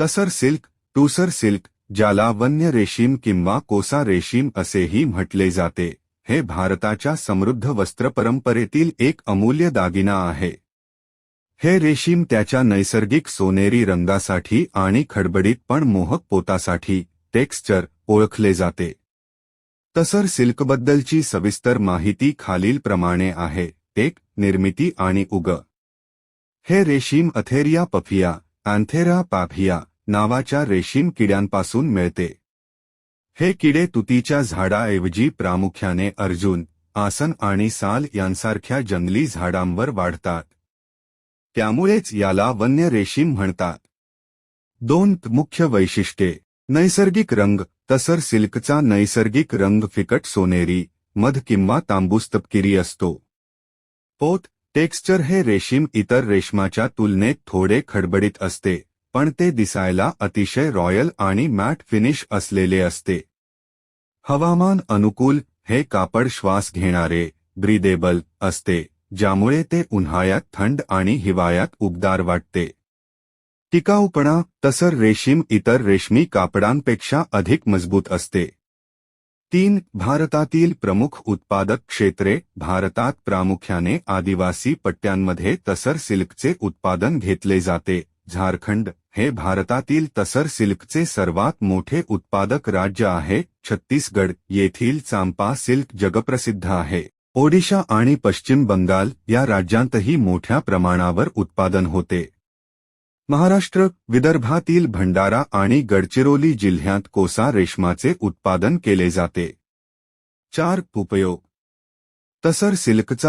तसर silk, टूसर silk, ज्याला वन्य रेशीम किंवा कोसा रेशीम असेही म्हटले जाते, हे भारताच्या समृद्ध वस्त्रपरंपरेतील एक अमूल्य दागिना आहे. हे रेशीम त्याच्या नैसर्गिक सोनेरी रंगासाठी आणि खडबडीत पण मोहक पोतासाठी टेक्स्चर ओळखले जाते. तसर सिल्कबद्दलची सविस्तर माहिती खालीलप्रमाणे आहे. 1. निर्मिती आणि उग. हे रेशीम अथेरिया पफिया, अँथेरा पाफिया नावाच्या रेशीम किड्यांपासून मिळते. हे किडे तुतीच्या झाडाऐवजी प्रामुख्याने अर्जुन, आसन आणि साल यांसारख्या जंगली झाडांवर वाढतात. त्यामुळेच याला वन्य रेशीम म्हणतात. 2. मुख्य वैशिष्ट्ये. नैसर्गिक रंग. तसर सिल्कचा नैसर्गिक रंग फिकट सोनेरी, मध किंवा तांबूस तपकिरी असतो. पोत. टेक्स्चर. हे रेशीम इतर रेशमाच्या तुलनेत थोडे खडबडीत असते, पण ते दिसायला अतिशय रॉयल आणि मॅट फिनिश असलेले असते. हवामान अनुकूल. हे कापड श्वास घेणारे, ब्रीदेबल असते, ज्यामुळे ते उन्हाळ्यात थंड आणि हिवाळ्यात उबदार वाटते. टिकाऊपणा. तसर रेशीम इतर रेशमी कापडांपेक्षा अधिक मजबूत असते. 3. भारतातील प्रमुख उत्पादक क्षेत्रे. भारतात प्रामुख्याने आदिवासी पट्ट्यांमध्ये तसर सिल्कचे उत्पादन घेतले जाते. झारखंड हे भारतातील तसर सिल्कचे सर्वात मोठे उत्पादक राज्य आहे. छत्तीसगड येथील चांपा सिल्क जगप्रसिद्ध आहे. ओडिशा आणि पश्चिम बंगाल या राज्यांतही मोठ्या प्रमाणावर उत्पादन होते. महाराष्ट्र, विदर्भातील भंडारा आणि गडचिरोली जिल्ह्यात कोसा रेशमाचे उत्पादन केले जाते. 4. उपयोग. तसर सिल्कचा